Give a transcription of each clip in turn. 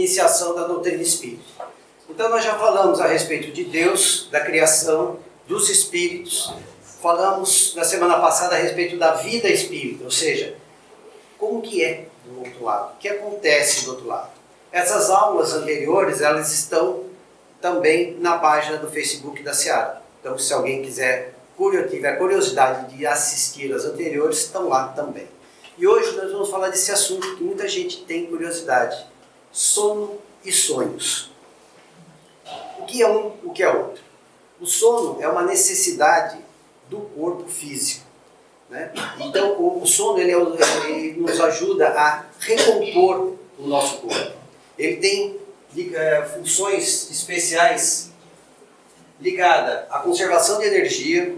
iniciação da doutrina espírita. Então nós já falamos a respeito de Deus, da criação, dos espíritos. Falamos na semana passada a respeito da vida espírita, ou seja, como que é do outro lado, o que acontece do outro lado. Essas aulas anteriores, elas estão também na página do Facebook da Seara. Então se alguém tiver curiosidade de assistir as anteriores, estão lá também. E hoje nós vamos falar desse assunto que muita gente tem curiosidade. Sono e sonhos. O que é um, o que é outro? O sono é uma necessidade do corpo físico, né? Então o sono ele nos ajuda a recompor o nosso corpo. Ele tem funções especiais ligadas à conservação de energia,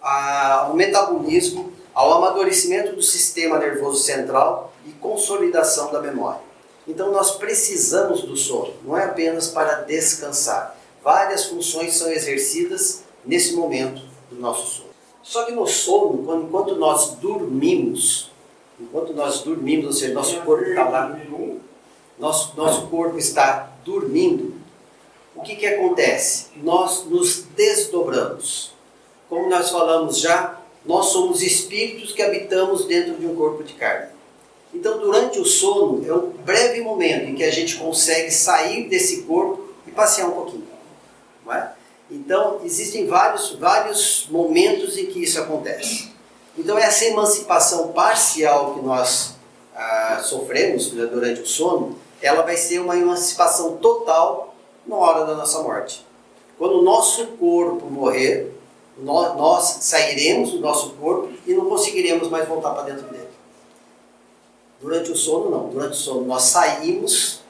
ao metabolismo, ao amadurecimento do sistema nervoso central e consolidação da memória. Então nós precisamos do sono, não é apenas para descansar. Várias funções são exercidas nesse momento do nosso sono. Só que no sono, enquanto nós dormimos, ou seja, nosso corpo está lá, nosso corpo está dormindo, o que acontece? Nós nos desdobramos. Como nós falamos já, nós somos espíritos que habitamos dentro de um corpo de carne. Então, durante o sono, é um breve momento em que a gente consegue sair desse corpo e passear um pouquinho. Não é? Então, existem vários momentos em que isso acontece. Então, essa emancipação parcial que nós sofremos durante o sono, ela vai ser uma emancipação total na hora da nossa morte. Quando o nosso corpo morrer, nós sairemos do nosso corpo e não conseguiremos mais voltar para dentro dele. Durante o sono, não. Durante o sono, nós saímos,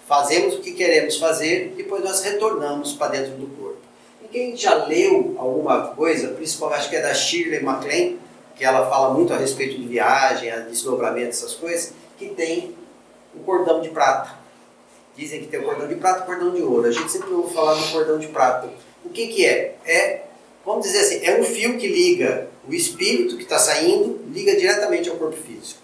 fazemos o que queremos fazer, depois nós retornamos para dentro do corpo. E quem já leu alguma coisa, principalmente acho que é da Shirley MacLaine, que ela fala muito a respeito de viagem, desdobramento, essas coisas, que tem o cordão de prata. Dizem que tem o cordão de prata e o cordão de ouro. A gente sempre ouve falar do cordão de prata. O que é? Vamos dizer assim, é um fio que liga o espírito que está saindo, liga diretamente ao corpo físico.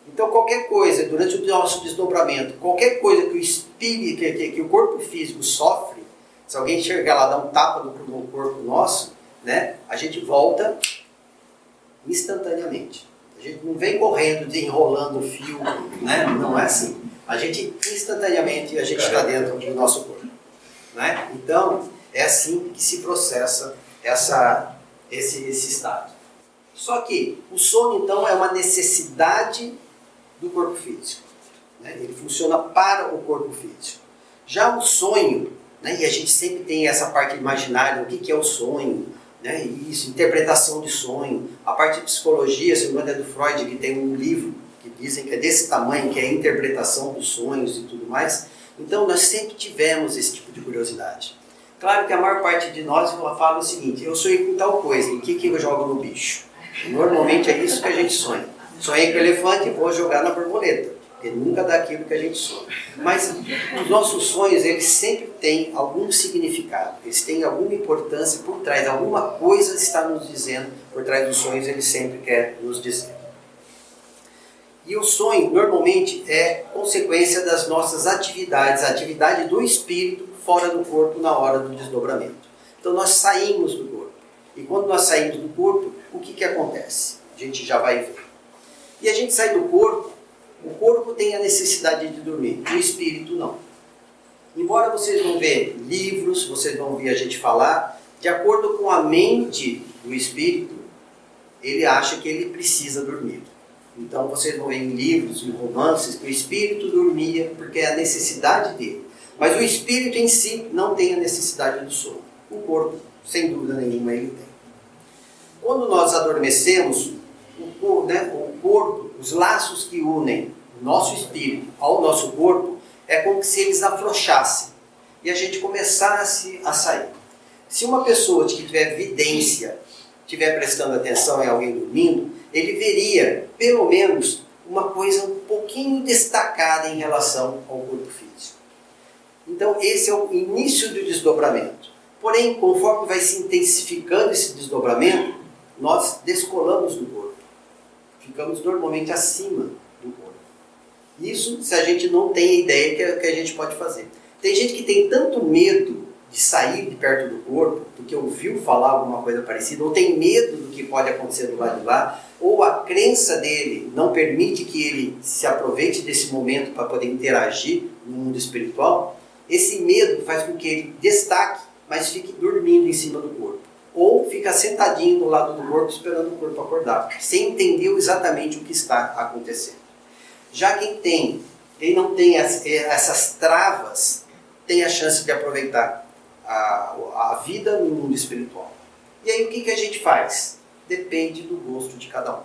Então qualquer coisa, durante o nosso desdobramento, qualquer coisa que o espírito, que o corpo físico sofre, se alguém chegar lá, dar um tapa no corpo nosso, né, a gente volta instantaneamente. A gente não vem correndo, desenrolando o fio, né? Não é assim. A gente instantaneamente está dentro do nosso corpo. Né? Então é assim que se processa esse estado. Só que o sono, então, é uma necessidade do corpo físico. Né? Ele funciona para o corpo físico. Já o sonho, né? E a gente sempre tem essa parte imaginária, o que é o sonho, né? Isso, interpretação de sonho. A parte de psicologia, segundo é do Freud, que tem um livro que dizem que é desse tamanho, que é a interpretação dos sonhos e tudo mais. Então nós sempre tivemos esse tipo de curiosidade. Claro que a maior parte de nós fala o seguinte: eu sonhei com tal coisa, o que eu jogo no bicho? Normalmente é isso que a gente sonha. Sonhei com o elefante e vou jogar na borboleta, porque nunca dá aquilo que a gente sonha. Mas os nossos sonhos, eles sempre têm algum significado, eles têm alguma importância por trás, alguma coisa está nos dizendo, por trás dos sonhos ele sempre quer nos dizer. E o sonho, normalmente, é consequência das nossas atividades, a atividade do espírito fora do corpo na hora do desdobramento. Então nós saímos do corpo. E quando nós saímos do corpo, o que acontece? A gente já vai ver. E a gente sai do corpo, o corpo tem a necessidade de dormir, o espírito não. Embora vocês vão ver livros, vocês vão ouvir a gente falar, de acordo com a mente do espírito, ele acha que ele precisa dormir. Então vocês vão ver em livros, em romances, que o espírito dormia porque é a necessidade dele. Mas o espírito em si não tem a necessidade do sono. O corpo, sem dúvida nenhuma, ele tem. Quando nós adormecemos, o corpo, os laços que unem o nosso espírito ao nosso corpo, é como se eles afrouxassem e a gente começasse a sair. Se uma pessoa que tiver vidência, estiver prestando atenção em alguém dormindo, ele veria, pelo menos, uma coisa um pouquinho destacada em relação ao corpo físico. Então, esse é o início do desdobramento. Porém, conforme vai se intensificando esse desdobramento, nós descolamos do corpo. Ficamos normalmente acima do corpo. Isso se a gente não tem a ideia que a gente pode fazer. Tem gente que tem tanto medo de sair de perto do corpo, porque ouviu falar alguma coisa parecida, ou tem medo do que pode acontecer do lado de lá, ou a crença dele não permite que ele se aproveite desse momento para poder interagir no mundo espiritual. Esse medo faz com que ele destaque, mas fique dormindo em cima do corpo. Ou fica sentadinho do lado do corpo, esperando o corpo acordar, sem entender exatamente o que está acontecendo. Já quem não tem essas travas, tem a chance de aproveitar a vida no mundo espiritual. E aí o que a gente faz? Depende do gosto de cada um.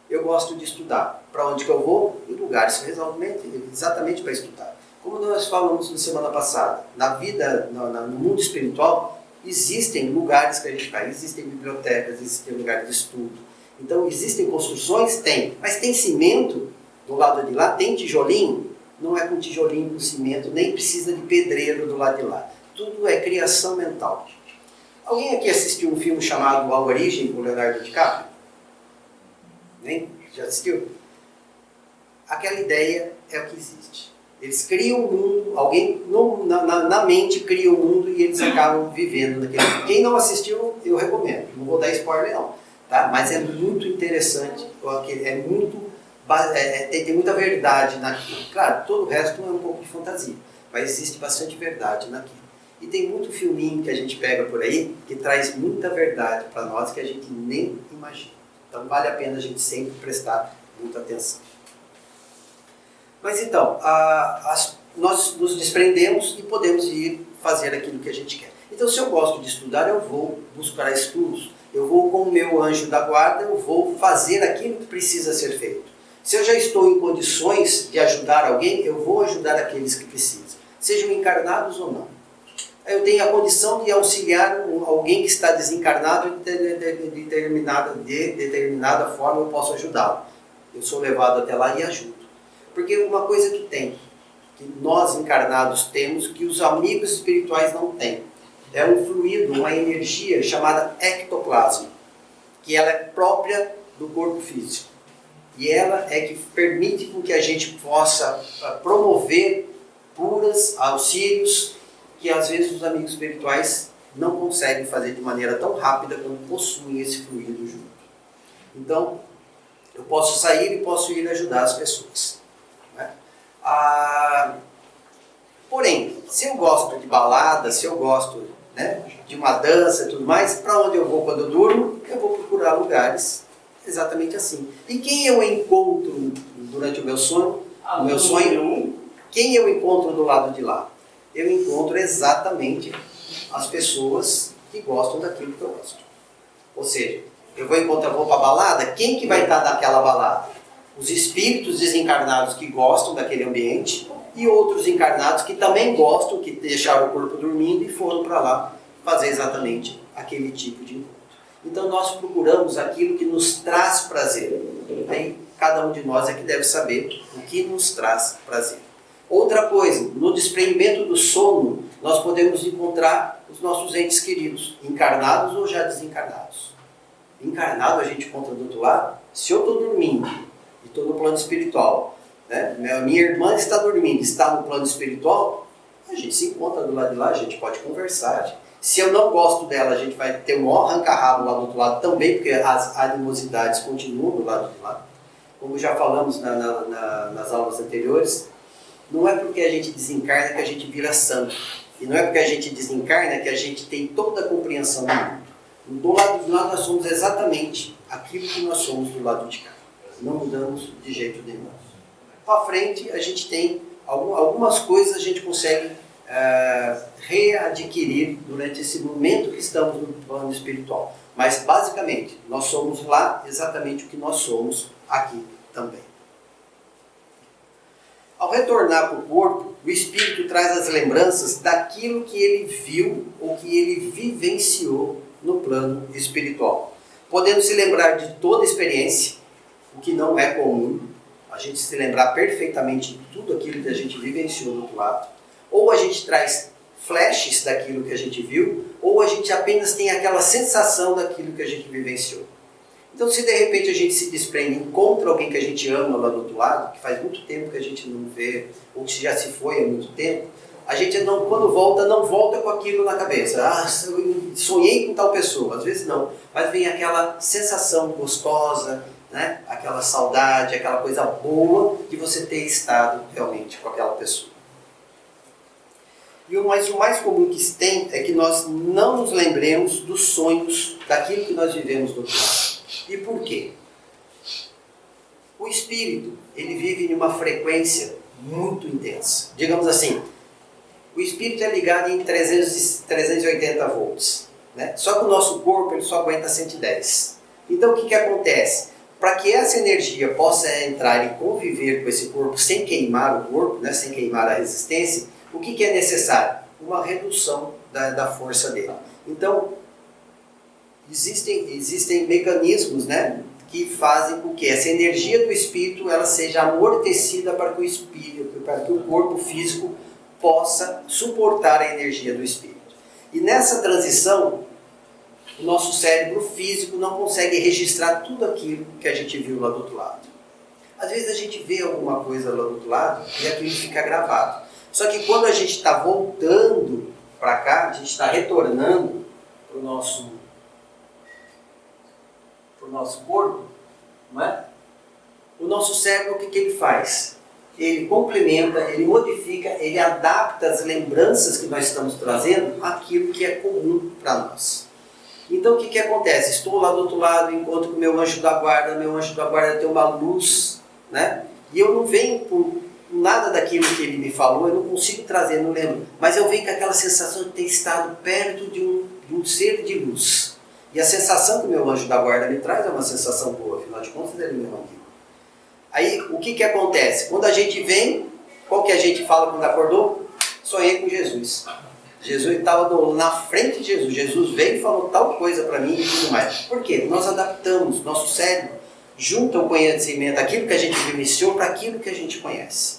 Eu gosto de estudar. Para onde que eu vou? Em lugares exatamente para estudar. Como nós falamos na semana passada, na vida, no mundo espiritual, existem lugares que a gente vai, existem bibliotecas, existem lugares de estudo. Então existem construções? Tem. Mas tem cimento do lado de lá? Tem tijolinho? Não é com tijolinho, com cimento, nem precisa de pedreiro do lado de lá. Tudo é criação mental. Alguém aqui assistiu um filme chamado A Origem, com Leonardo DiCaprio? Nem? Já assistiu? Aquela ideia é o que existe. Eles criam um mundo, alguém na mente cria um mundo e eles acabam vivendo naquele mundo. Quem não assistiu, eu recomendo. Não vou dar spoiler não, tá? Mas é muito interessante, tem muita verdade naquilo. Claro, todo o resto é um pouco de fantasia, mas existe bastante verdade naquilo. E tem muito filminho que a gente pega por aí que traz muita verdade para nós que a gente nem imagina. Então vale a pena a gente sempre prestar muita atenção. Mas então, nós nos desprendemos e podemos ir fazer aquilo que a gente quer. Então se eu gosto de estudar, eu vou buscar estudos. Eu vou com o meu anjo da guarda, eu vou fazer aquilo que precisa ser feito. Se eu já estou em condições de ajudar alguém, eu vou ajudar aqueles que precisam. Sejam encarnados ou não. Eu tenho a condição de auxiliar alguém que está desencarnado de determinada forma, eu posso ajudá-lo. Eu sou levado até lá e ajudo. Porque uma coisa que nós encarnados temos, que os amigos espirituais não têm, é um fluido, uma energia chamada ectoplasma, que ela é própria do corpo físico. E ela é que permite com que a gente possa promover curas, auxílios, que às vezes os amigos espirituais não conseguem fazer de maneira tão rápida quando possuem esse fluido junto. Então, eu posso sair e posso ir ajudar as pessoas. Né? Porém, se eu gosto de balada, se eu gosto, né, de uma dança e tudo mais, para onde eu vou quando eu durmo? Eu vou procurar lugares exatamente assim. E quem eu encontro durante o meu sonho? Quem eu encontro do lado de lá? Eu encontro exatamente as pessoas que gostam daquilo que eu gosto. Ou seja, eu vou para a balada, quem que vai estar naquela balada? Os espíritos desencarnados que gostam daquele ambiente e outros encarnados que também gostam, que deixaram o corpo dormindo e foram para lá fazer exatamente aquele tipo de encontro. Então nós procuramos aquilo que nos traz prazer. Aí cada um de nós é que deve saber o que nos traz prazer. Outra coisa, no desprendimento do sono, nós podemos encontrar os nossos entes queridos, encarnados ou já desencarnados. Encarnado a gente encontra do outro lado. Se eu estou dormindo e estou no plano espiritual, né? Minha irmã está dormindo, está no plano espiritual, a gente se encontra do lado de lá, a gente pode conversar. Se eu não gosto dela, a gente vai ter um maior arranca-rabo lá do outro lado também, porque as animosidades continuam do lado de lá. Como já falamos nas aulas anteriores, não é porque a gente desencarna que a gente vira santo. E não é porque a gente desencarna que a gente tem toda a compreensão do mundo. Do lado de lá nós somos exatamente aquilo que nós somos do lado de cá. Não mudamos de jeito nenhum. Para frente a gente tem algumas coisas a gente consegue readquirir durante esse momento que estamos no plano espiritual. Mas basicamente nós somos lá exatamente o que nós somos aqui também. Ao retornar para o corpo, o espírito traz as lembranças daquilo que ele viu ou que ele vivenciou no plano espiritual. Podendo se lembrar de toda a experiência, o que não é comum, a gente se lembrar perfeitamente de tudo aquilo que a gente vivenciou do outro lado. Ou a gente traz flashes daquilo que a gente viu, ou a gente apenas tem aquela sensação daquilo que a gente vivenciou. Então, se de repente a gente se desprende, encontra alguém que a gente ama lá do outro lado, que faz muito tempo que a gente não vê, ou que já se foi há muito tempo, a gente não, quando volta, não volta com aquilo na cabeça. Ah, eu sonhei com tal pessoa. Às vezes não, mas vem aquela sensação gostosa, né? Aquela saudade, aquela coisa boa de você ter estado realmente com aquela pessoa. Mas o mais comum que se tem é que nós não nos lembremos dos sonhos, daquilo que nós vivemos do outro lado. E por quê? O espírito, ele vive em uma frequência muito intensa. Digamos assim, o espírito é ligado em 380 volts. Né? Só que o nosso corpo ele só aguenta 110. Então o que acontece? Para que essa energia possa entrar e conviver com esse corpo sem queimar o corpo, né? Sem queimar a resistência, o que é necessário? Uma redução da força dele. Então, existem mecanismos, né, que fazem com que essa energia do espírito ela seja amortecida para que o corpo físico possa suportar a energia do espírito. E nessa transição, o nosso cérebro físico não consegue registrar tudo aquilo que a gente viu lá do outro lado. Às vezes a gente vê alguma coisa lá do outro lado e aquilo fica gravado. Só que quando a gente está voltando para cá, a gente está retornando para o nosso corpo, não é? O nosso cérebro, o que ele faz? Ele complementa, ele modifica, ele adapta as lembranças que nós estamos trazendo àquilo que é comum para nós. Então o que acontece? Estou lá do outro lado, encontro com o meu anjo da guarda tem uma luz, né? E eu não venho com nada daquilo que ele me falou, eu não consigo trazer, não lembro, mas eu venho com aquela sensação de ter estado perto de um ser de luz. E a sensação que o meu anjo da guarda me traz é uma sensação boa, afinal de contas ele é meu amigo. Aí o que acontece? Quando a gente vem, qual que a gente fala quando acordou? Sonhei com Jesus. Jesus estava na frente de Jesus. Jesus veio e falou tal coisa para mim e tudo mais. Por quê? Nós adaptamos, nosso cérebro junta o conhecimento, aquilo que a gente vivenciou, para aquilo que a gente conhece.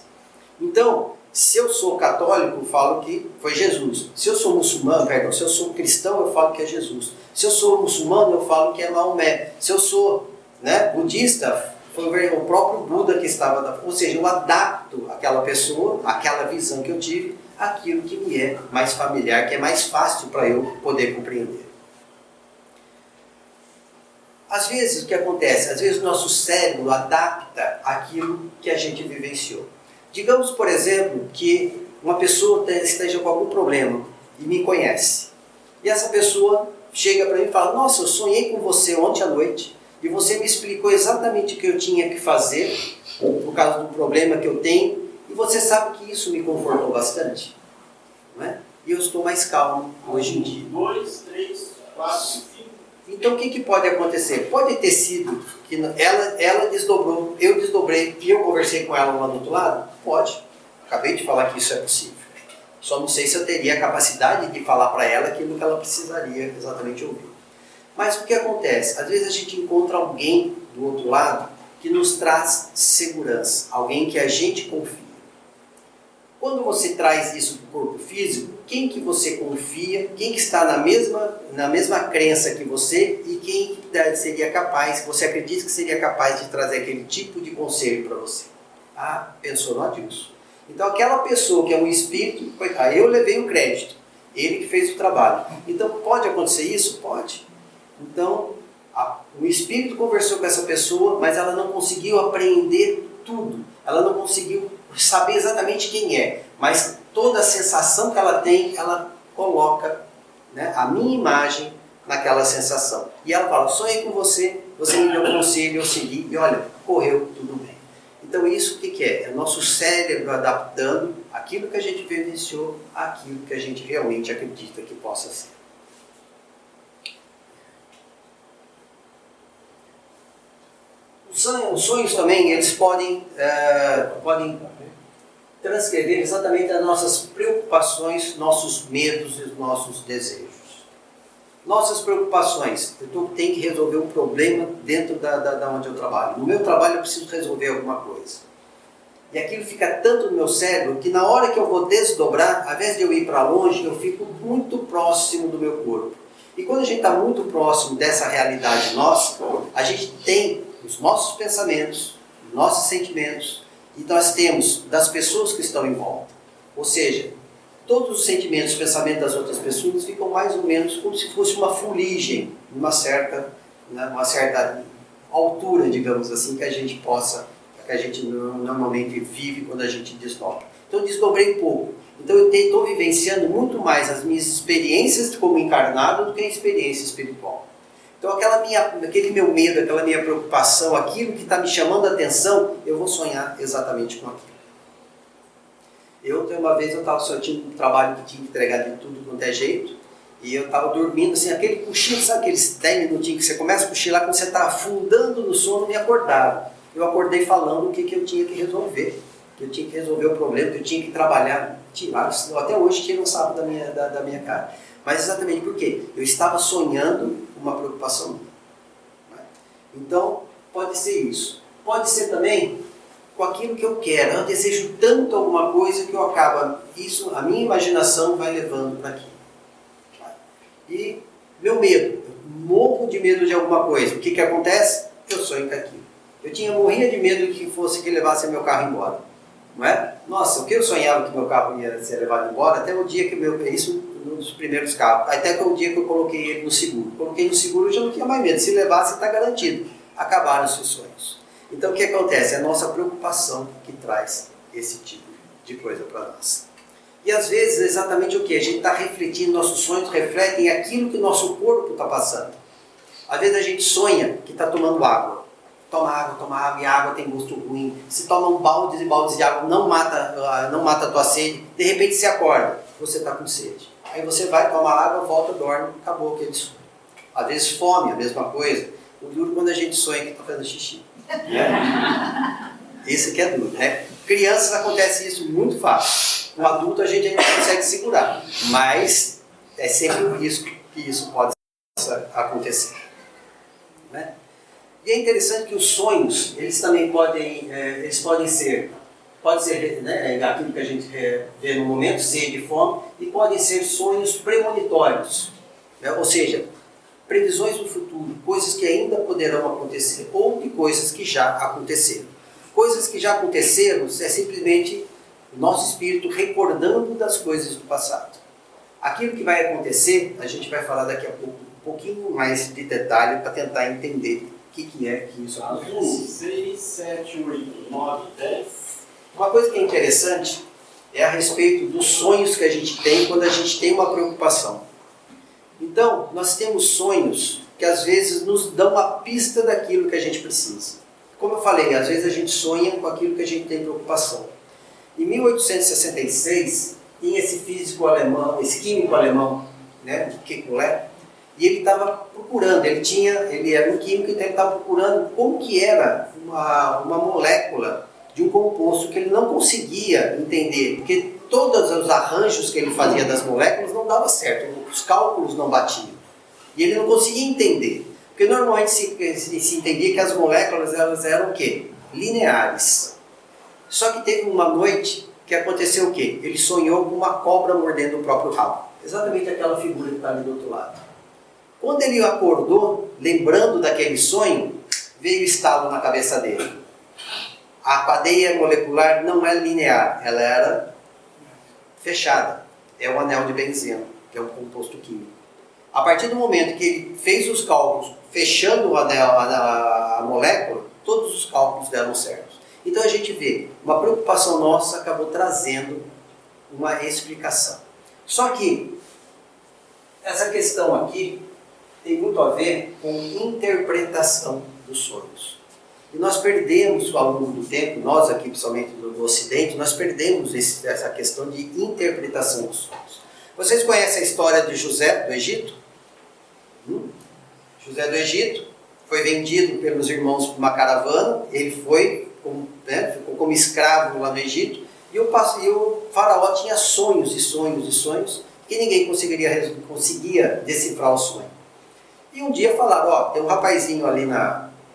Então, se eu sou católico, eu falo que foi Jesus. Se eu sou muçulmano, se eu sou cristão, eu falo que é Jesus. Se eu sou muçulmano, eu falo que é Maomé. Se eu sou budista, foi o próprio Buda que estava... Ou seja, eu adapto aquela pessoa, aquela visão que eu tive, àquilo que me é mais familiar, que é mais fácil para eu poder compreender. Às vezes, o que acontece? Às vezes o nosso cérebro adapta aquilo que a gente vivenciou. Digamos, por exemplo, que uma pessoa esteja com algum problema e me conhece. E essa pessoa chega para mim e fala: nossa, eu sonhei com você ontem à noite e você me explicou exatamente o que eu tinha que fazer por causa do problema que eu tenho e você sabe que isso me confortou bastante. Não é? E eu estou mais calmo hoje em dia. 2, 3, 4, 5. Então o que pode acontecer? Pode ter sido que ela desdobrou, eu desdobrei e eu conversei com ela lá do outro lado? Pode. Acabei de falar que isso é possível. Só não sei se eu teria a capacidade de falar para ela aquilo que ela precisaria exatamente ouvir. Mas o que acontece? Às vezes a gente encontra alguém do outro lado que nos traz segurança, alguém que a gente confia. Quando você traz isso para o corpo físico, quem que você confia, quem que está na mesma crença que você e quem seria capaz, você acredita que seria capaz de trazer aquele tipo de conselho para você? Ah, pensou no Adilson. Então aquela pessoa que é um espírito, coitado, eu levei o crédito, ele que fez o trabalho. Então pode acontecer isso? Pode. Então o espírito conversou com essa pessoa, mas ela não conseguiu apreender tudo, ela não conseguiu saber exatamente quem é, mas toda a sensação que ela tem, ela coloca, né, a minha imagem naquela sensação. E ela fala: sonhei com você, você me deu um conselho, eu segui, e olha, correu tudo bem. Então isso o que é? É o nosso cérebro adaptando aquilo que a gente vivenciou àquilo que a gente realmente acredita que possa ser. Os sonhos também, eles podem transcrever exatamente as nossas preocupações, nossos medos e os nossos desejos. Nossas preocupações, eu tenho que resolver um problema dentro da onde eu trabalho. No meu trabalho eu preciso resolver alguma coisa. E aquilo fica tanto no meu cérebro que na hora que eu vou desdobrar, ao invés de eu ir para longe, eu fico muito próximo do meu corpo. E quando quando a gente está muito próximo dessa realidade nossa, a gente tem os nossos pensamentos, nossos sentimentos, e nós temos das pessoas que estão em volta. Ou seja, todos os sentimentos, pensamentos das outras pessoas ficam mais ou menos como se fosse uma fuligem, uma certa altura, digamos assim, que a gente normalmente vive quando a gente desdobra. Então eu desdobrei pouco. Então eu estou vivenciando muito mais as minhas experiências como encarnado do que a experiência espiritual. Então aquele meu medo, aquela minha preocupação, aquilo que está me chamando a atenção, eu vou sonhar exatamente com aquilo. Uma vez eu tinha um trabalho que tinha que entregar de tudo quanto é jeito, e eu estava dormindo, assim, aquele cochilo, sabe aqueles 10 minutinhos que você começa a cochilar, quando você está afundando no sono, me acordaram. Eu acordei falando o que eu tinha que resolver. Que eu tinha que resolver o problema, que eu tinha que trabalhar. Até hoje tiram um sapo da minha cara. Mas exatamente por quê? Eu estava sonhando uma preocupação minha. Então, pode ser isso. Pode ser também com aquilo que eu quero. Eu desejo tanto alguma coisa que eu acabo... a minha imaginação vai levando para aquilo. E meu medo. Eu morro de medo de alguma coisa. O que acontece? Eu sonho com aquilo. Morria de medo que levasse meu carro embora. Não é? Nossa, o que eu sonhava que meu carro ia ser levado embora, até o dia que isso um dos primeiros carros, até o dia que eu coloquei ele no seguro. Coloquei no seguro, eu já não tinha mais medo. Se levasse, está garantido. Acabaram-se os sonhos. Então o que acontece? É a nossa preocupação que traz esse tipo de coisa para nós. E às vezes é exatamente o que? A gente está refletindo, nossos sonhos refletem aquilo que o nosso corpo está passando. Às vezes a gente sonha que está tomando água. Toma água, e a água tem gosto ruim. Se toma baldes e baldes de água, não mata a tua sede. De repente você acorda, você está com sede. Aí você vai, toma água, volta, dorme, acabou aquele sonho. Às vezes fome, a mesma coisa. O duro quando a gente sonha que está fazendo xixi. Né? Isso que é duro, né? Crianças acontece isso muito fácil. Com adulto a gente ainda consegue segurar. Mas é sempre um risco que isso pode acontecer. Né? E é interessante que os sonhos, eles também podem ser né, aquilo que a gente vê no momento, sede e fome, e podem ser sonhos premonitórios, né? Ou seja, previsões do futuro, coisas que ainda poderão acontecer, ou de coisas que já aconteceram. Coisas que já aconteceram é simplesmente o nosso espírito recordando das coisas do passado. Aquilo que vai acontecer, a gente vai falar daqui a pouco, um pouquinho mais de detalhe para tentar entender o que é que isso acontece. 6, 7, 8, 9, 10. Uma coisa que é interessante é a respeito dos sonhos que a gente tem quando a gente tem uma preocupação. Então, nós temos sonhos que às vezes nos dão uma pista daquilo que a gente precisa. Como eu falei, às vezes a gente sonha com aquilo que a gente tem preocupação. Em 1866, tinha esse físico alemão, esse químico alemão, né, Kekulé, e ele estava procurando, ele era um químico, então ele estava procurando como que era uma molécula de um composto que ele não conseguia entender, porque todos os arranjos que ele fazia das moléculas não davam certo, os cálculos não batiam. E ele não conseguia entender, porque normalmente se entendia que as moléculas elas eram o quê? Lineares. Só que teve uma noite que aconteceu o quê? Ele sonhou com uma cobra mordendo o próprio rabo. Exatamente aquela figura que está ali do outro lado. Quando ele acordou, lembrando daquele sonho, veio o estalo na cabeça dele. A cadeia molecular não é linear, ela era fechada. É o anel de benzeno, que é um composto químico. A partir do momento que ele fez os cálculos, fechando o anel, a molécula, todos os cálculos deram certo. Então a gente vê, uma preocupação nossa acabou trazendo uma explicação. Só que essa questão aqui tem muito a ver com interpretação dos sonhos. E nós perdemos ao longo do tempo, nós aqui principalmente do Ocidente, nós perdemos essa questão de interpretação dos sonhos. Vocês conhecem a história de José do Egito? José do Egito foi vendido pelos irmãos para uma caravana, ele ficou como escravo lá no Egito, e o faraó tinha sonhos e sonhos e sonhos, que ninguém conseguia decifrar o sonho. E um dia falaram, tem um rapazinho ali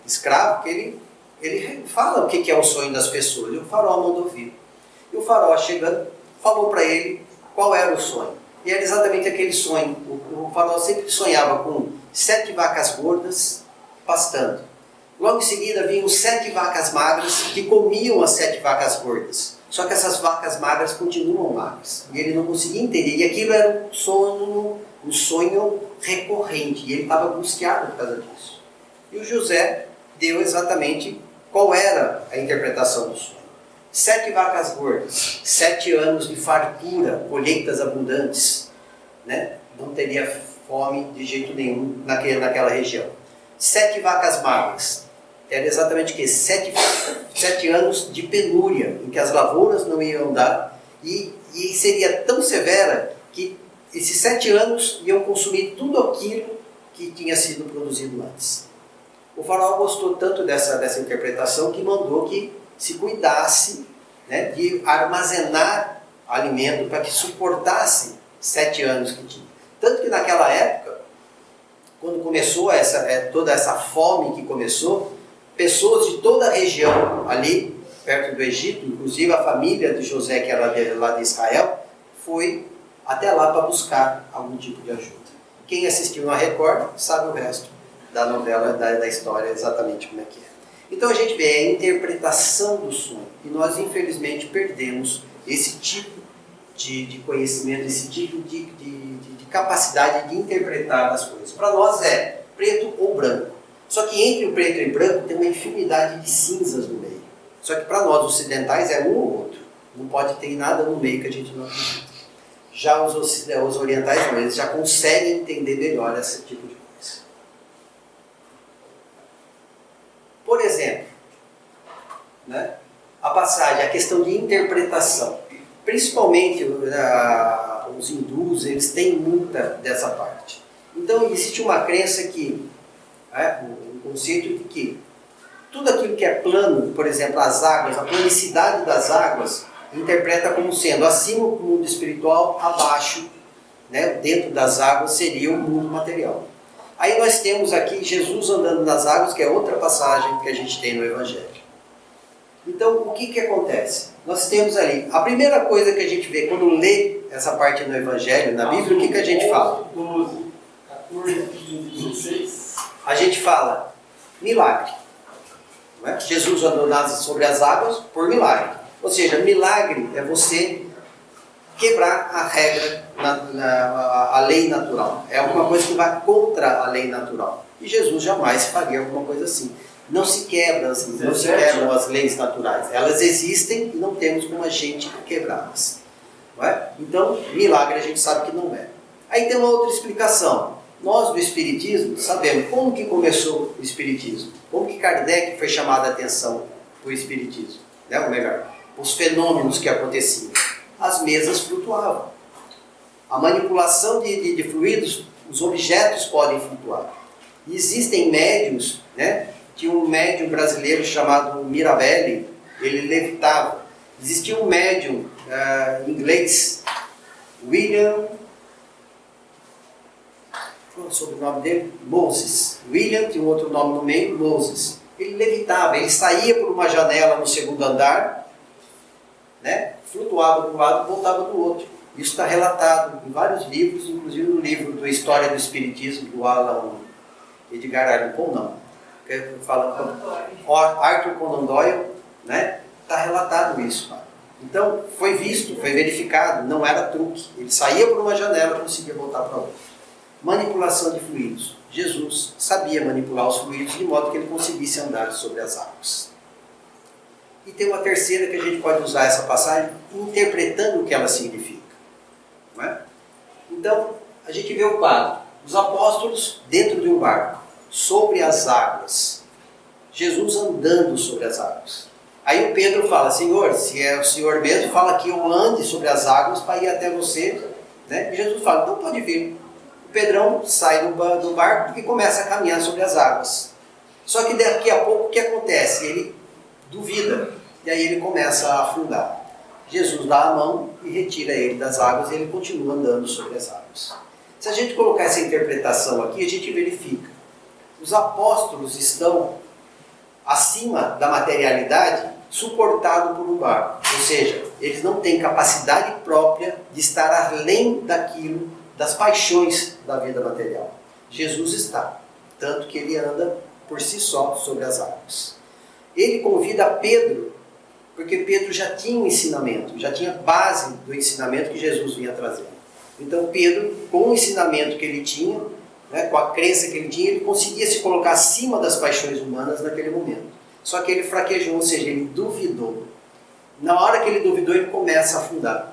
escravo, que ele fala o que é o sonho das pessoas, e o faraó mandou vir. E o faraó chegando, falou para ele qual era o sonho. E era exatamente aquele sonho. O faraó sempre sonhava com 7 vacas gordas pastando. Logo em seguida vinham 7 vacas magras que comiam as 7 vacas gordas. Só que essas vacas magras continuam magras. E ele não conseguia entender. E aquilo era um sonho recorrente. E ele estava angustiado por causa disso. E o José deu exatamente qual era a interpretação do sonho. 7 vacas gordas, 7 anos de fartura, colheitas abundantes, né? Não teria fome de jeito nenhum naquela região. 7 vacas magras, era exatamente o quê? 7 anos de penúria, em que as lavouras não iam dar, e seria tão severa que esses 7 anos iam consumir tudo aquilo que tinha sido produzido antes. O faraó gostou tanto dessa interpretação que mandou que se cuidasse, né, de armazenar alimento para que suportasse 7 anos que tinha. Tanto que naquela época, quando começou toda essa fome que começou, pessoas de toda a região ali, perto do Egito, inclusive a família de José, que era lá de Israel, foi até lá para buscar algum tipo de ajuda. Quem assistiu na Record sabe o resto da novela, da história, exatamente como é que é. Então a gente vê a interpretação do sonho, e nós infelizmente perdemos esse tipo de conhecimento, esse tipo de capacidade de interpretar as coisas. Para nós é preto ou branco. Só que entre o preto e o branco tem uma infinidade de cinzas no meio. Só que para nós ocidentais é um ou outro. Não pode ter nada no meio que a gente não acredita. Já os orientais não, eles já conseguem entender melhor esse tipo de coisa. Por exemplo, né, a passagem, a questão de interpretação. Principalmente os hindus, eles têm muita dessa parte. Então existe uma crença que, um conceito de que tudo aquilo que é plano, por exemplo, as águas, a planicidade das águas, interpreta como sendo acima o mundo espiritual, abaixo, né, dentro das águas, seria o mundo material. Aí nós temos aqui Jesus andando nas águas, que é outra passagem que a gente tem no Evangelho. Então, o que acontece? Nós temos ali, a primeira coisa que a gente vê quando lê essa parte no Evangelho, na Bíblia, o que a gente fala? 12, 14, 15, 16. A gente fala milagre. Não é? Jesus andou sobre as águas por milagre. Ou seja, milagre é você quebrar a regra, a lei natural. É alguma coisa que vai contra a lei natural. E Jesus jamais faria alguma coisa assim. Não se quebram as leis naturais. Elas existem e não temos como a gente quebrá-las. Não é? Então, milagre a gente sabe que não é. Aí tem uma outra explicação. Nós do Espiritismo sabemos como que começou o Espiritismo. Como que Kardec foi chamado a atenção para o Espiritismo. Né? Ou melhor, os fenômenos que aconteciam. As mesas flutuavam. A manipulação de fluidos, os objetos podem flutuar. E existem médiuns, né? Tinha um médium brasileiro chamado Mirabelli, ele levitava. Existia um médium inglês, William, qual é o sobrenome dele? Moses. William tinha um outro nome no meio, Moses. Ele levitava, ele saía por uma janela no 2º andar, né? Flutuava de um lado e voltava do outro. Isso está relatado em vários livros, inclusive no livro do História do Espiritismo, do Edgar Allan Poe, não. Arthur Conan Doyle, né? Está relatado isso. Então, foi visto, foi verificado, não era truque. Ele saía por uma janela e conseguia voltar para outra. Manipulação de fluidos. Jesus sabia manipular os fluidos de modo que ele conseguisse andar sobre as águas. E tem uma terceira que a gente pode usar essa passagem interpretando o que ela significa. Não é? Então, a gente vê o quadro. Os apóstolos dentro de um barco, sobre as águas. Jesus andando sobre as águas. Aí o Pedro fala, Senhor, se é o Senhor mesmo, fala que eu ande sobre as águas para ir até você. Né? E Jesus fala, não pode vir. O Pedrão sai do barco e começa a caminhar sobre as águas. Só que daqui a pouco o que acontece? Ele duvida. E aí ele começa a afundar. Jesus dá a mão e retira ele das águas e ele continua andando sobre as águas. Se a gente colocar essa interpretação aqui, a gente verifica. Os apóstolos estão acima da materialidade, suportados por um barco. Ou seja, eles não têm capacidade própria de estar além daquilo das paixões da vida material. Jesus está, tanto que ele anda por si só sobre as águas. Ele convida Pedro, porque Pedro já tinha um ensinamento, já tinha base do ensinamento que Jesus vinha trazendo. Então Pedro, com o ensinamento que ele tinha, né, com a crença que ele tinha, ele conseguia se colocar acima das paixões humanas naquele momento. Só que ele fraquejou, ou seja, ele duvidou. Na hora que ele duvidou, ele começa a afundar.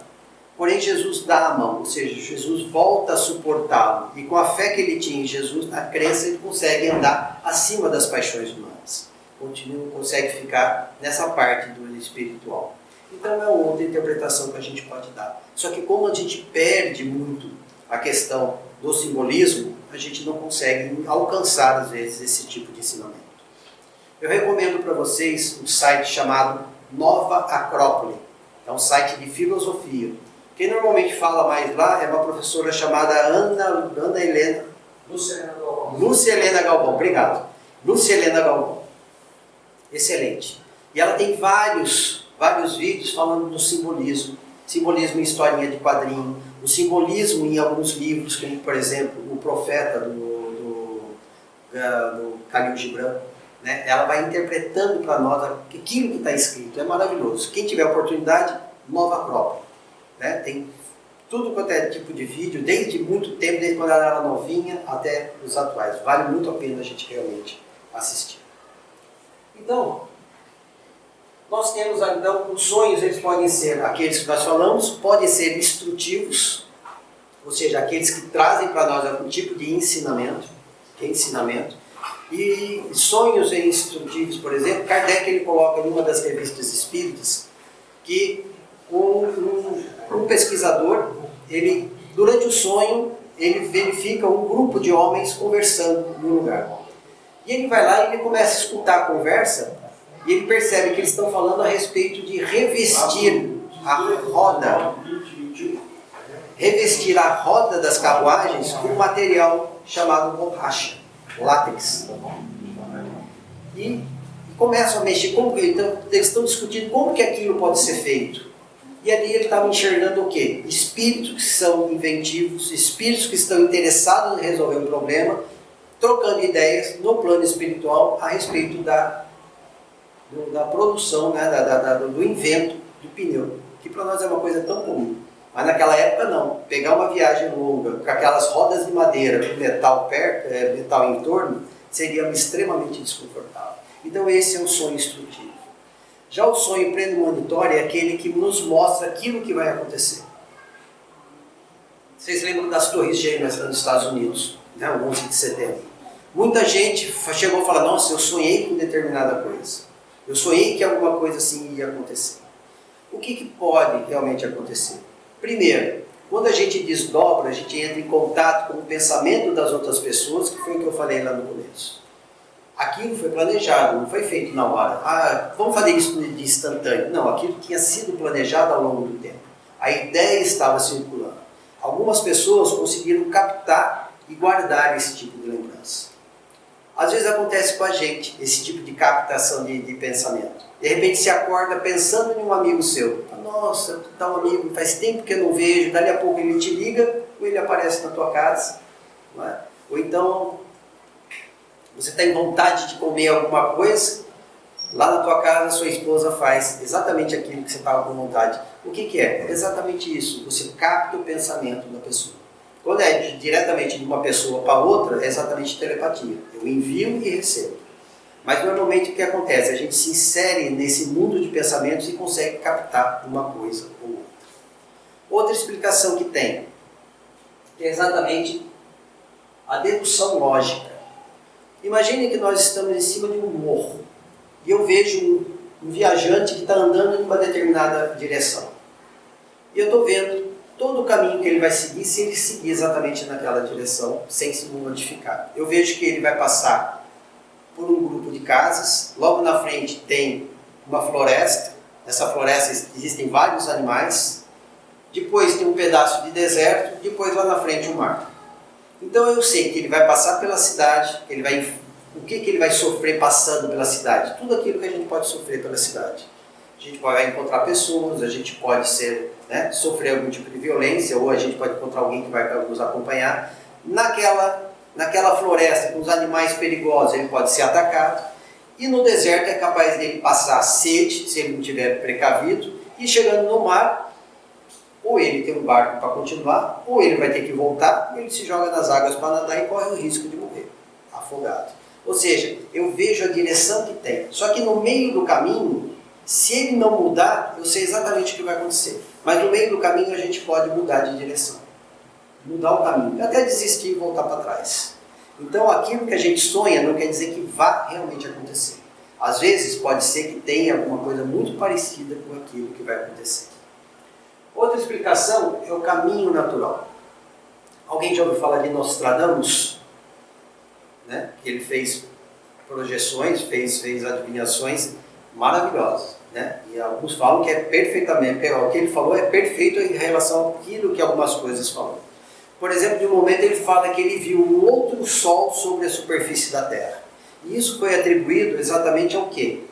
Porém, Jesus dá a mão, ou seja, Jesus volta a suportá-lo. E com a fé que ele tinha em Jesus, na crença, ele consegue andar acima das paixões humanas. Consegue ficar nessa parte do espiritual. Então é uma outra interpretação que a gente pode dar. Só que como a gente perde muito a questão do simbolismo, a gente não consegue alcançar, às vezes, esse tipo de ensinamento. Eu recomendo para vocês um site chamado Nova Acrópole. É um site de filosofia. Quem normalmente fala mais lá é uma professora chamada Ana Helena... Lúcia Helena Galvão, obrigado. Lúcia Helena Galvão. Excelente. E ela tem vários vídeos falando do simbolismo. Simbolismo em historinha de quadrinho. O simbolismo em alguns livros, como por exemplo, O Profeta, do Khalil Gibran. Né? Ela vai interpretando para nós aquilo que está escrito. É maravilhoso. Quem tiver oportunidade, Nova Acrópole. Né? Tem tudo quanto é tipo de vídeo, desde muito tempo, desde quando ela era novinha até os atuais. Vale muito a pena a gente realmente assistir. Então, nós temos então, os sonhos, eles podem ser aqueles que nós falamos, podem ser instrutivos, ou seja, aqueles que trazem para nós algum tipo de ensinamento, e sonhos instrutivos, por exemplo, Kardec ele coloca em uma das revistas espíritas que um pesquisador, ele, durante o sonho, ele verifica um grupo de homens conversando num lugar. E ele vai lá e ele começa a escutar a conversa e ele percebe que eles estão falando a respeito de revestir a roda das carruagens com um material chamado borracha, látex. E começam a mexer, então eles estão discutindo como que aquilo pode ser feito. E ali ele estava enxergando o quê? Espíritos que são inventivos, espíritos que estão interessados em resolver um problema, trocando ideias no plano espiritual a respeito da produção, né, do invento do pneu, que para nós é uma coisa tão comum. Mas naquela época não. Pegar uma viagem longa com aquelas rodas de madeira com metal metal em torno, seria extremamente desconfortável. Então esse é um sonho instrutivo. Já o sonho premonitório é aquele que nos mostra aquilo que vai acontecer. Vocês lembram das Torres Gêmeas nos Estados Unidos, né, o 11 de setembro? Muita gente chegou a falar, nossa, eu sonhei com determinada coisa. Eu sonhei que alguma coisa assim ia acontecer. O que pode realmente acontecer? Primeiro, quando a gente desdobra, a gente entra em contato com o pensamento das outras pessoas, que foi o que eu falei lá no começo. Aquilo foi planejado, não foi feito na hora. Vamos fazer isso de instantâneo. Não, aquilo tinha sido planejado ao longo do tempo. A ideia estava circulando. Algumas pessoas conseguiram captar e guardar esse tipo de lembrança. Às vezes acontece com a gente, esse tipo de captação de pensamento. De repente se acorda pensando em um amigo seu. Nossa, tal amigo, faz tempo que eu não vejo, dali a pouco ele te liga, ou ele aparece na tua casa. Não é? Ou então, você está em vontade de comer alguma coisa, lá na tua casa sua esposa faz exatamente aquilo que você estava com vontade. O que é? Exatamente isso, você capta o pensamento da pessoa. Quando é diretamente de uma pessoa para outra, é exatamente telepatia. Eu envio e recebo. Mas normalmente o que acontece? A gente se insere nesse mundo de pensamentos e consegue captar uma coisa ou outra. Outra explicação que tem é exatamente a dedução lógica. Imagine que nós estamos em cima de um morro e eu vejo um viajante que está andando em uma determinada direção. E eu estou vendo todo o caminho que ele vai seguir, se ele seguir exatamente naquela direção, sem se modificar. Eu vejo que ele vai passar por um grupo de casas, logo na frente tem uma floresta, nessa floresta existem vários animais, depois tem um pedaço de deserto, depois lá na frente um mar. Então eu sei que ele vai passar pela cidade, o que ele vai sofrer passando pela cidade? Tudo aquilo que a gente pode sofrer pela cidade. a gente vai encontrar pessoas, a gente pode ser, né, sofrer algum tipo de violência, ou a gente pode encontrar alguém que vai nos acompanhar. Naquela floresta com os animais perigosos, ele pode ser atacado. E no deserto é capaz dele passar sede, se ele não tiver precavido, e chegando no mar, ou ele tem um barco para continuar, ou ele vai ter que voltar, e ele se joga nas águas para nadar e corre o risco de morrer, afogado. Ou seja, eu vejo a direção que tem. Só que no meio do caminho, se ele não mudar, eu sei exatamente o que vai acontecer. Mas no meio do caminho a gente pode mudar de direção. Mudar o caminho, até desistir e voltar para trás. Então aquilo que a gente sonha não quer dizer que vá realmente acontecer. Às vezes pode ser que tenha alguma coisa muito parecida com aquilo que vai acontecer. Outra explicação é o caminho natural. Alguém já ouviu falar de Nostradamus? Né? Ele fez projeções, fez adivinhações maravilhosas. Né? E alguns falam que é perfeitamente, o que ele falou é perfeito em relação àquilo que algumas coisas falam. Por exemplo, de um momento ele fala que ele viu um outro sol sobre a superfície da Terra. E isso foi atribuído exatamente ao quê?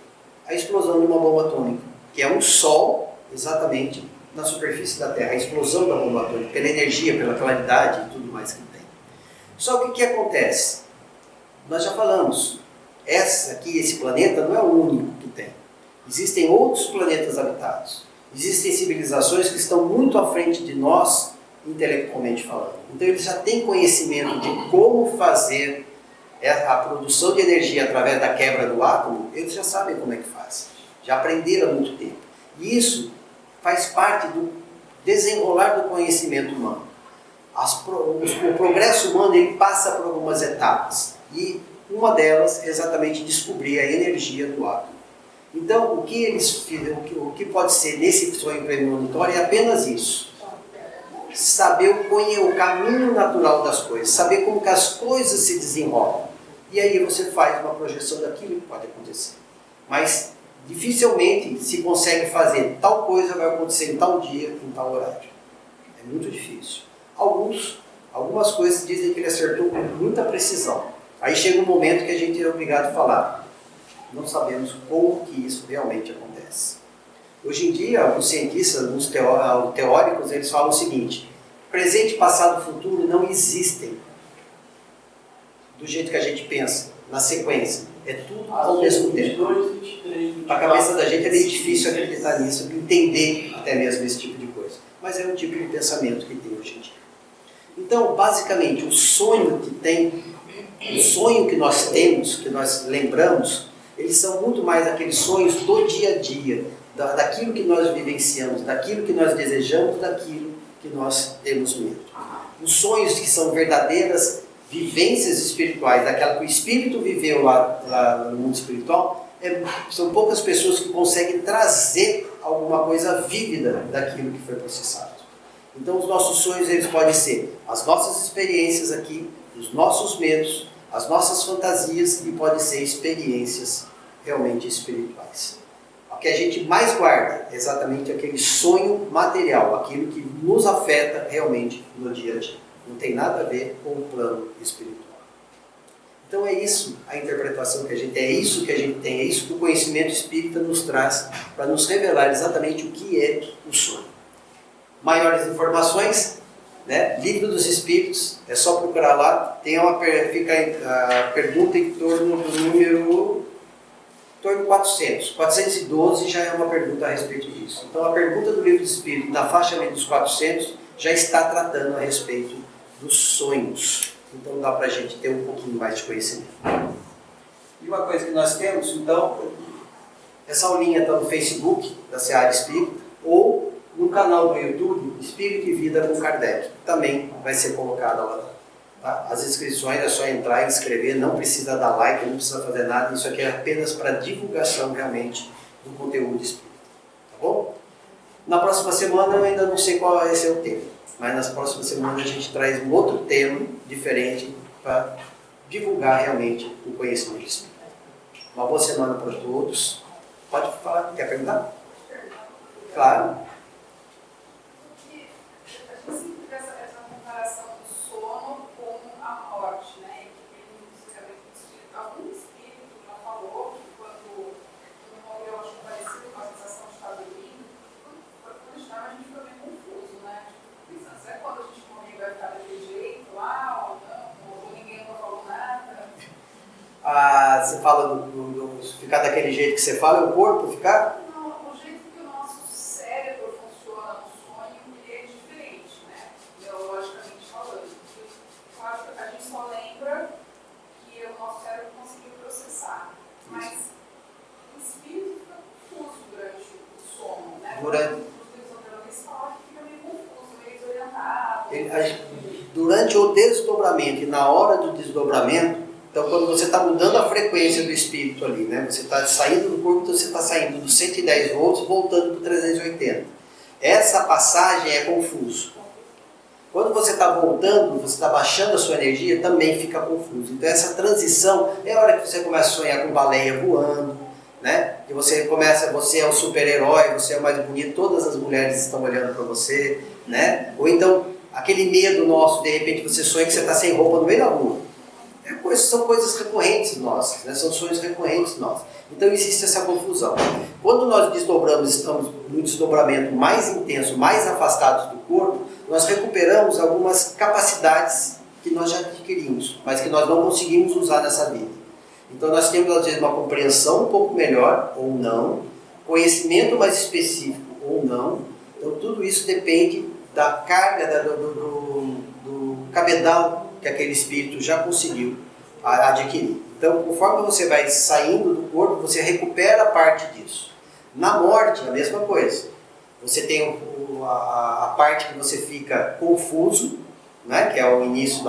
A explosão de uma bomba atômica, que é um sol exatamente na superfície da Terra, a explosão da bomba atômica, pela energia, pela claridade e tudo mais que tem. Só que o que acontece? Nós já falamos, esse planeta não é o único que tem. Existem outros planetas habitados. Existem civilizações que estão muito à frente de nós, intelectualmente falando. Então eles já têm conhecimento de como fazer a produção de energia através da quebra do átomo, eles já sabem como é que faz. Já aprenderam há muito tempo. E isso faz parte do desenrolar do conhecimento humano. O progresso humano ele passa por algumas etapas. E uma delas é exatamente descobrir a energia do átomo. Então, o que pode ser nesse sonho premonitório é apenas isso. Saber o caminho natural das coisas, saber como que as coisas se desenrolam. E aí você faz uma projeção daquilo que pode acontecer. Mas dificilmente se consegue fazer tal coisa vai acontecer em tal dia, em tal horário. É muito difícil. Algumas coisas dizem que ele acertou com muita precisão. Aí chega um momento que a gente é obrigado a falar. Não sabemos como que isso realmente acontece. Hoje em dia, os cientistas, os teóricos, eles falam o seguinte: presente, passado e futuro não existem do jeito que a gente pensa, na sequência. É tudo ao mesmo tempo. Para a cabeça da gente é meio difícil acreditar nisso, entender até mesmo esse tipo de coisa. Mas é um tipo de pensamento que tem hoje em dia. Então, basicamente, o sonho que nós temos, que nós lembramos, eles são muito mais aqueles sonhos do dia a dia, daquilo que nós vivenciamos, daquilo que nós desejamos, daquilo que nós temos medo. Os sonhos que são verdadeiras vivências espirituais, daquela que o espírito viveu lá no mundo espiritual, são poucas pessoas que conseguem trazer alguma coisa vívida daquilo que foi processado. Então os nossos sonhos eles podem ser as nossas experiências aqui, os nossos medos, as nossas fantasias e podem ser experiências realmente espirituais. O que a gente mais guarda é exatamente aquele sonho material, aquilo que nos afeta realmente no dia a dia. Não tem nada a ver com o plano espiritual. Então é isso a interpretação que a gente tem, é isso que a gente tem, é isso que o conhecimento espírita nos traz para nos revelar exatamente o que é o sonho. Maiores informações, né? Livro dos Espíritos, é só procurar lá, fica a pergunta em torno do número 400. 412 já é uma pergunta a respeito disso. Então a pergunta do Livro dos Espíritos, na faixa ali dos 400, já está tratando a respeito dos sonhos. Então dá para a gente ter um pouquinho mais de conhecimento. E uma coisa que nós temos, então, essa aulinha está no Facebook da Seara Espírita, ou no canal do YouTube Espírito e Vida com Kardec. Também vai ser colocada lá. Tá? As inscrições é só entrar e inscrever, não precisa dar like, não precisa fazer nada. Isso aqui é apenas para divulgação realmente do conteúdo espírita. Tá bom? Na próxima semana eu ainda não sei qual vai ser o tema, mas nas próximas semanas a gente traz um outro tema diferente para divulgar realmente o conhecimento espírita. Uma boa semana para todos. Pode falar, quer perguntar? Claro. A gente sempre faz essa comparação do sono com a morte, né? Algum espírito já falou que quando morreu, acho que parecido com a sensação de você fala ficar daquele jeito que você fala, é o corpo ficar? Não, o jeito que o nosso cérebro funciona no sonho, ele é diferente, né? Biologicamente falando. Claro que a gente só lembra que o nosso cérebro conseguiu processar. Mas o espírito fica confuso durante o sono, né? Os desdobramentos falam que fica meio confuso, meio desorientado. Durante o desdobramento e na hora do desdobramento, então quando você está mudando a frequência do espírito ali, né? Você está saindo do corpo, então você está saindo dos 110 volts voltando para 380. Essa passagem é confuso. Quando você está voltando, você está baixando a sua energia, também fica confuso. Então essa transição é a hora que você começa a sonhar com baleia voando, né? Que você é o super-herói, você é o mais bonito, todas as mulheres estão olhando para você, né? Ou então aquele medo nosso, de repente você sonha que você está sem roupa no meio da rua. São coisas recorrentes nossas, né? São sonhos recorrentes nossos. Então existe essa confusão. Quando nós desdobramos, estamos no desdobramento mais intenso, mais afastados do corpo, nós recuperamos algumas capacidades que nós já adquirimos, mas que nós não conseguimos usar nessa vida. Então nós temos às vezes uma compreensão um pouco melhor, ou não, conhecimento mais específico, ou não. Então tudo isso depende da carga, do cabedal que aquele espírito já conseguiu adquirir. Então, conforme você vai saindo do corpo, você recupera parte disso. Na morte, a mesma coisa. Você tem a parte que você fica confuso, né? Que é o início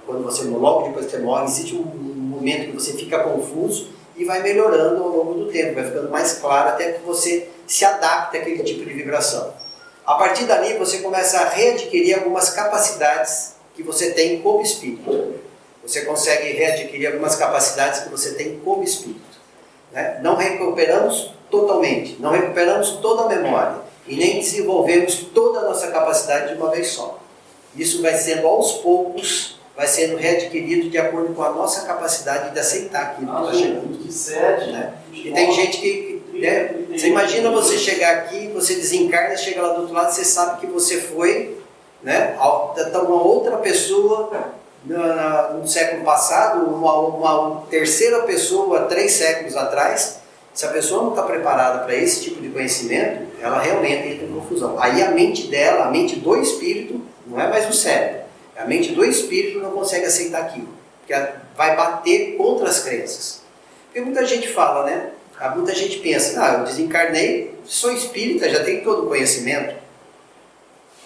quando você, logo depois que você morre, existe um momento que você fica confuso e vai melhorando ao longo do tempo, vai ficando mais claro até que você se adapte àquele tipo de vibração. A partir dali, você começa a readquirir algumas capacidades que você tem como espírito. Você consegue readquirir algumas capacidades que você tem como espírito, né? Não recuperamos totalmente, não recuperamos toda a memória e nem desenvolvemos toda a nossa capacidade de uma vez só. Isso vai sendo aos poucos, vai sendo readquirido de acordo com a nossa capacidade de aceitar aquilo que está chegando. Né? E tem gente que né? Você imagina você chegar aqui, você desencarna, chega lá do outro lado, você sabe que você foi, né, uma outra pessoa no século passado, uma terceira pessoa 3 séculos atrás. Se a pessoa não está preparada para esse tipo de conhecimento, ela realmente entra em confusão. Aí a mente dela, a mente do espírito, não é mais o cérebro, a mente do espírito não consegue aceitar aquilo, porque ela vai bater contra as crenças. Porque muita gente fala, né? Muita gente pensa, eu desencarnei, sou espírita, já tenho todo o conhecimento.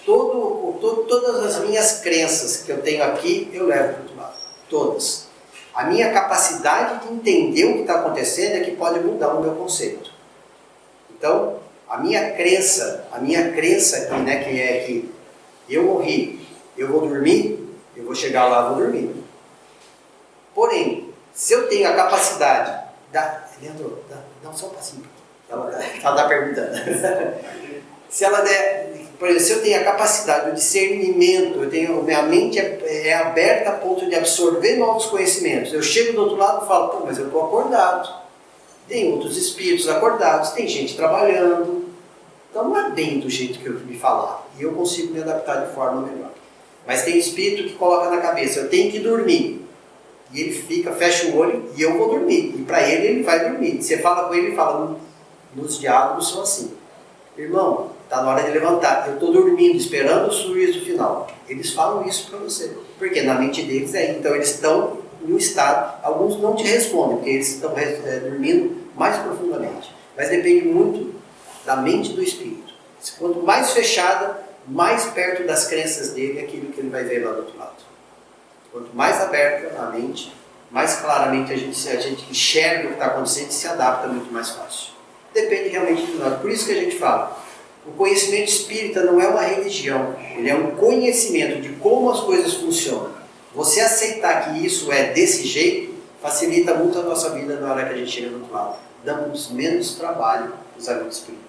Todas as minhas crenças que eu tenho aqui, eu levo para o outro lado. Todas. A minha capacidade de entender o que está acontecendo é que pode mudar o meu conceito. Então, a minha crença aqui, né, que é que eu morri, eu vou dormir, eu vou chegar lá, vou dormir. Porém, se eu tenho a capacidade Leandro, dá só um passinho. Ela está perguntando. Se ela der, por exemplo, se eu tenho a capacidade, o discernimento, minha mente é aberta a ponto de absorver novos conhecimentos. Eu chego do outro lado e falo, mas eu estou acordado. Tem outros espíritos acordados, tem gente trabalhando. Então não é bem do jeito que eu me falar. E eu consigo me adaptar de forma melhor. Mas tem espírito que coloca na cabeça, eu tenho que dormir. E ele fecha o olho e eu vou dormir. E para ele vai dormir. Você fala com ele e fala, nos diálogos são assim. Irmão, está na hora de levantar. Eu estou dormindo, esperando o juízo final. Eles falam isso para você. Porque na mente deles então eles estão em um estado. Alguns não te respondem, porque eles estão dormindo mais profundamente. Mas depende muito da mente do espírito. Quanto mais fechada, mais perto das crenças dele é aquilo que ele vai ver lá do outro lado. Quanto mais aberta a mente, mais claramente a gente enxerga o que está acontecendo e se adapta muito mais fácil. Depende realmente de nós. Por isso que a gente fala, o conhecimento espírita não é uma religião, ele é um conhecimento de como as coisas funcionam. Você aceitar que isso é desse jeito, facilita muito a nossa vida na hora que a gente chega do outro lado. Damos menos trabalho aos amigos espíritas.